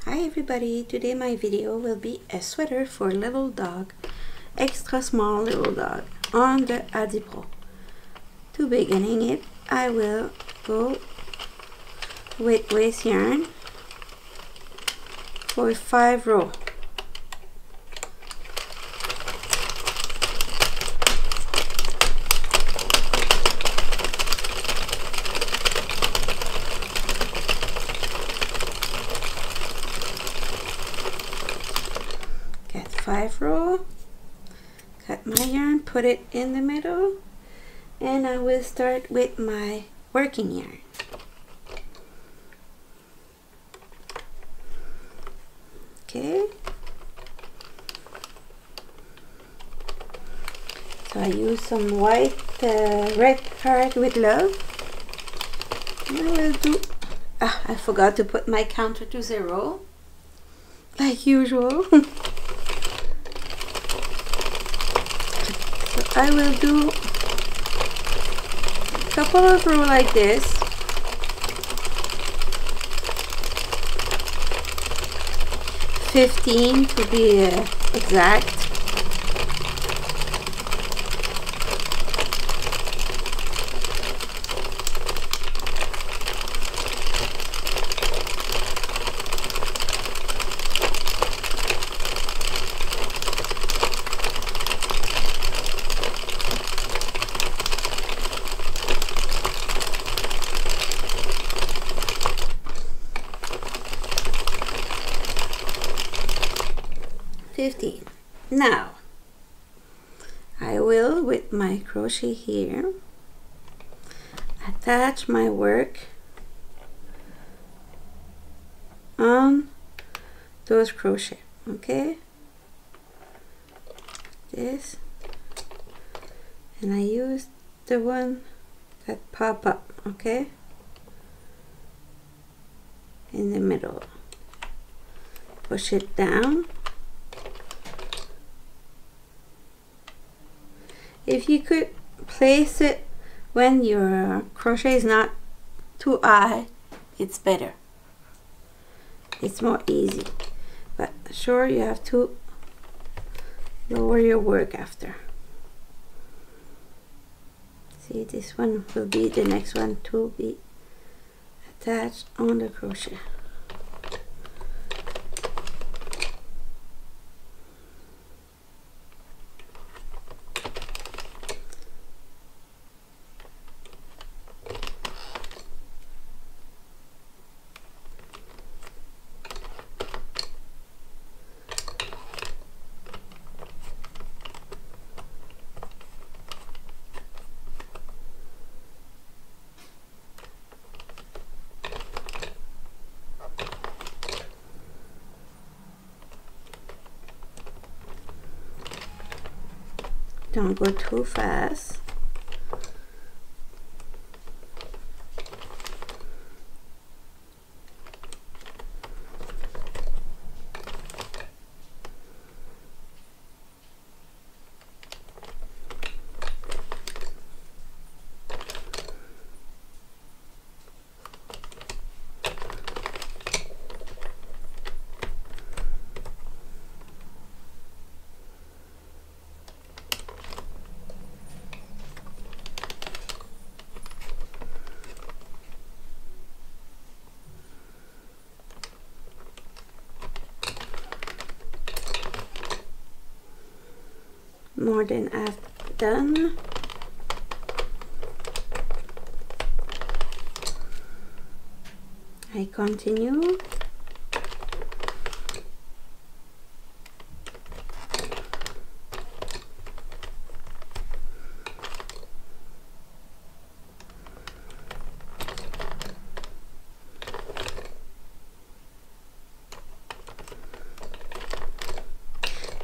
Hi everybody, today my video will be a sweater for little dog, extra small little dog on the Addi Pro. To beginning it, I will go with waste yarn for 5 rows. Get 5 rows, cut my yarn, put it in the middle, and I will start with my working yarn. Okay, so I use some white red heart with love. And I will do, I forgot to put my counter to 0 like usual. So I will do a couple of rows like this. "15" to be exact. Now I will, with my crochet here, attach my work on those crochet. Okay, this, and I use the one that pop up, okay, in the middle. Push it down. If you could place it when your crochet is not too high, it's better. It's more easy. But sure, you have to lower your work after. See, this one will be the next one to be attached on the crochet. Don't go too fast. More than I've done. I continue.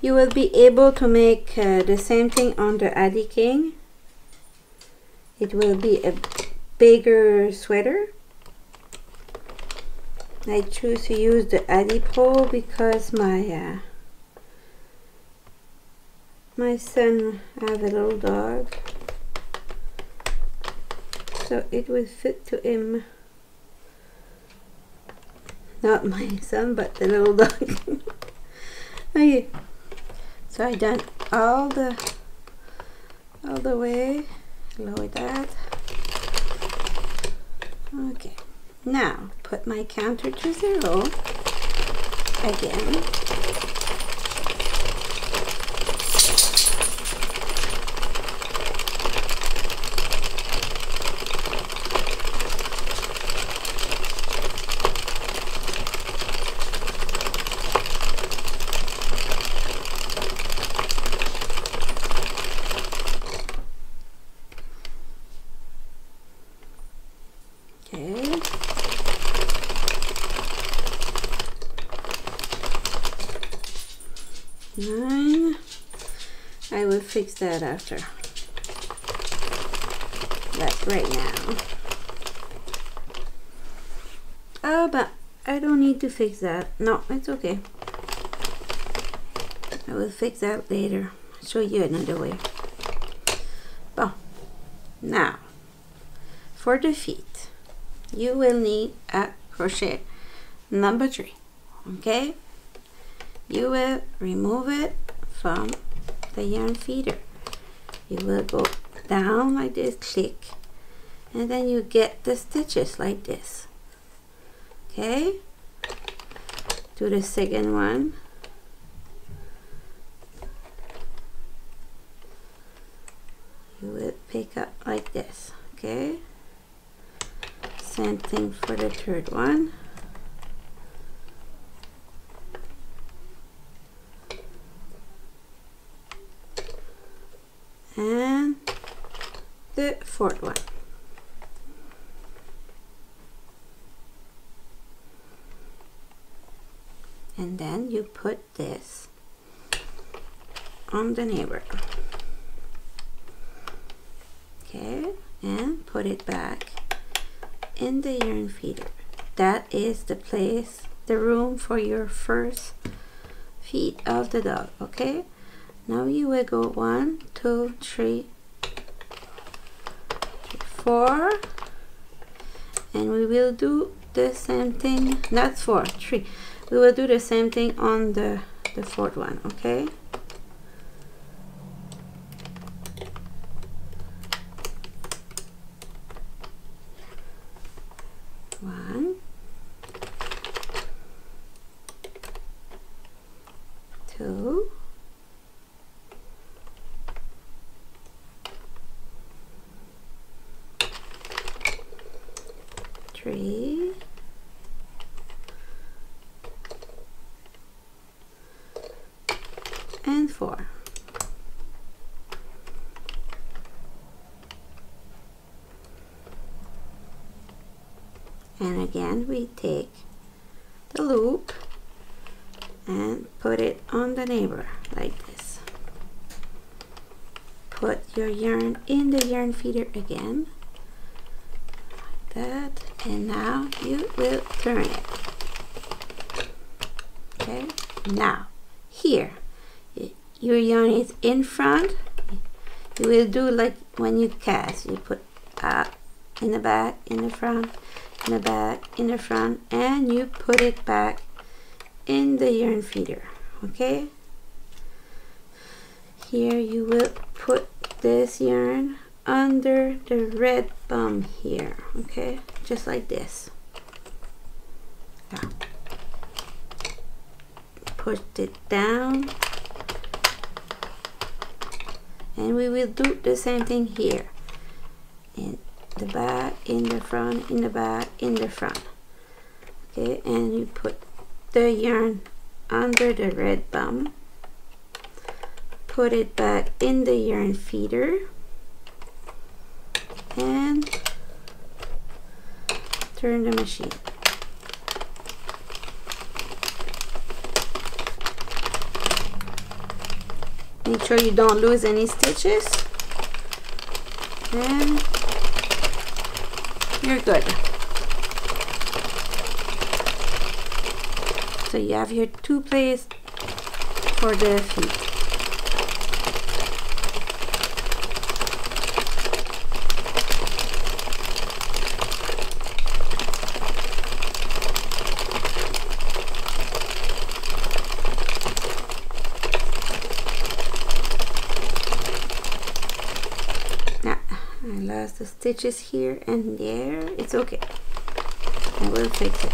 You will be able to make the same thing on the Addi King. It will be a bigger sweater. I choose to use the Addi Pro because my son have a little dog, so it will fit to him Not my son, but the little dog. Okay. So I done all the way. Lower that. Okay. Now put my counter to 0 again. Okay. Nine. I will fix that after. That's right now. Oh, but I don't need to fix that. No, it's okay. I will fix that later. I'll show you another way. Well, now for the feet, you will need a crochet number 3. Okay, you will remove it from the yarn feeder. You will go down like this, click, and then you get the stitches like this. Okay, do the second one. You will pick up like this. Okay, same thing for the third one. And the fourth one. And then you put this on the neighbor. Okay, and put it back in the yarn feeder. That is the place, the room for your first feet of the dog. Okay, now you will go 1, 2, 3, 4, and we will do the same thing. Not 4, 3. We will do the same thing on the fourth one. Okay. One, 2, 3, 4. And again we take the loop and put it on the neighbor like this. Put your yarn in the yarn feeder again like that, and now you will turn it. Okay, now here your yarn is in front. You will do like when you cast, you put up in the back, in the front, in the back, in the front, and you put it back in the yarn feeder. Okay, here you will put this yarn under the red bum here. Okay, just like this. Now push it down, and we will do the same thing here, in the back, in the front, in the back, in the front. Okay, and you put the yarn under the red bum, put it back in the yarn feeder, and turn the machine. Make sure you don't lose any stitches, and you're good. So you have your 2 places for the feet. because the stitches here and there, it's okay. I will fix it.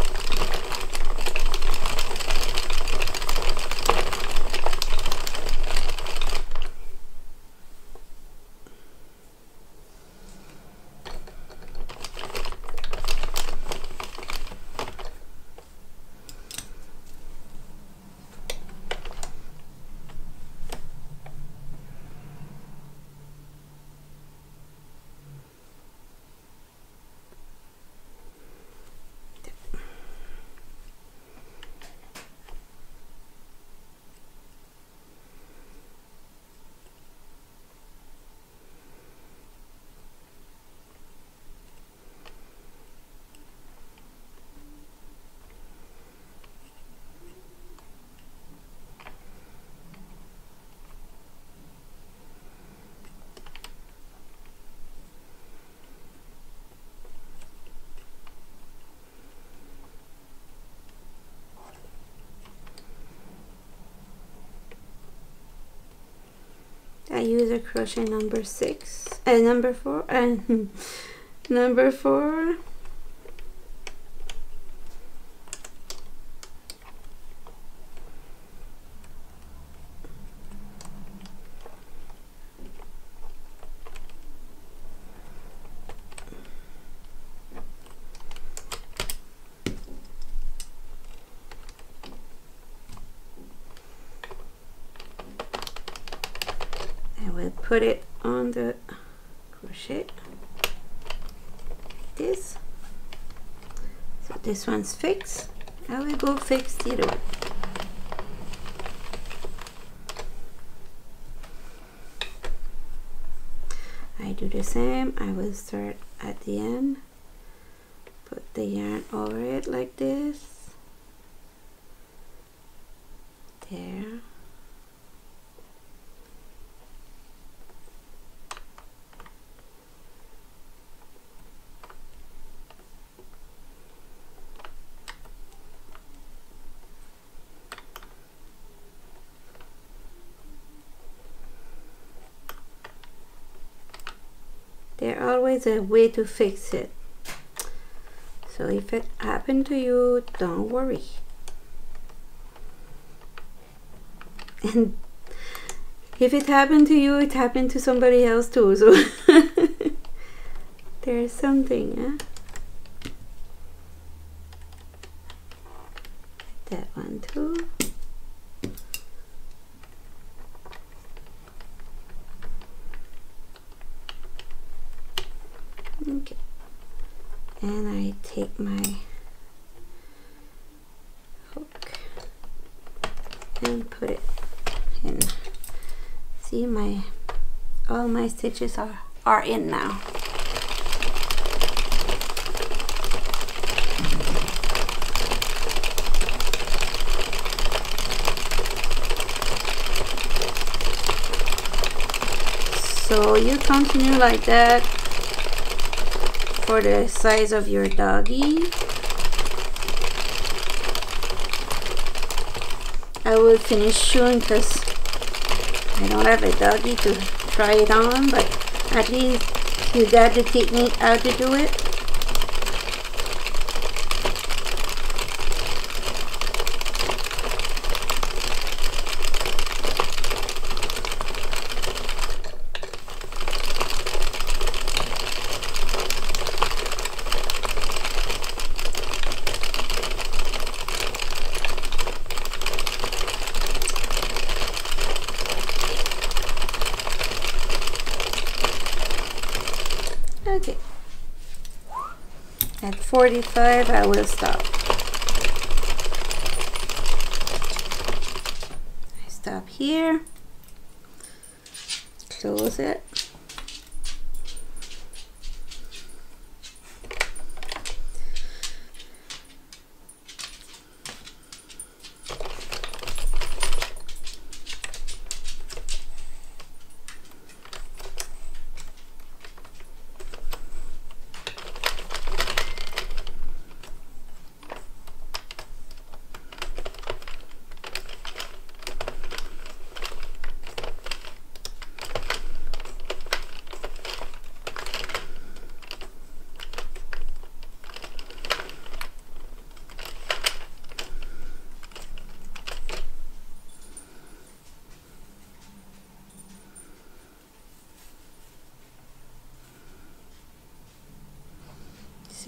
I use a crochet number 6 and number 4 and number 4. Put it on the crochet, this, so this one's fixed. I will go fix the other one. I do the same. I will start at the end, put the yarn over it like this, there. There's always a way to fix it. So if it happened to you, don't worry. And if it happened to you, it happened to somebody else too. So there's something, huh? That one too. Okay, and I take my hook and put it in. See, all my stitches are in now. So you continue like that for the size of your doggy. I will finish soon because I don't have a doggy to try it on, but at least you got the technique how to do it. Okay, at 45 I will stop. I stop here, close it,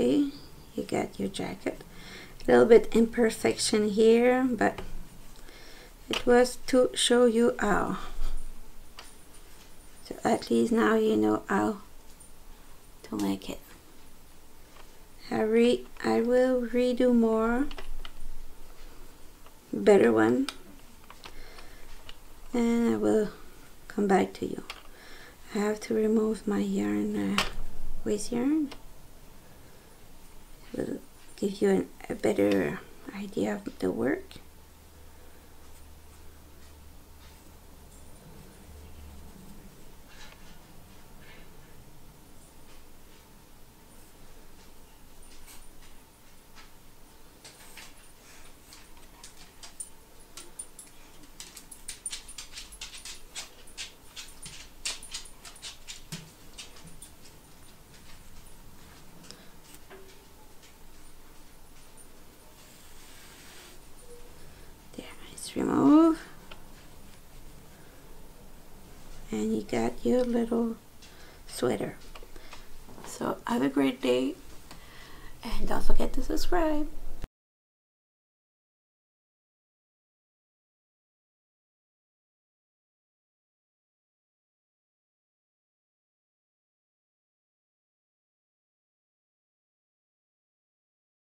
okay, you got your jacket. A little bit imperfection here, but it was to show you how. So at least now you know how to make it. I will redo more, better one, and I will come back to you. I have to remove my yarn, waste yarn. It will give you a better idea of the work. Remove, and you got your little sweater. So have a great day, and don't forget to subscribe.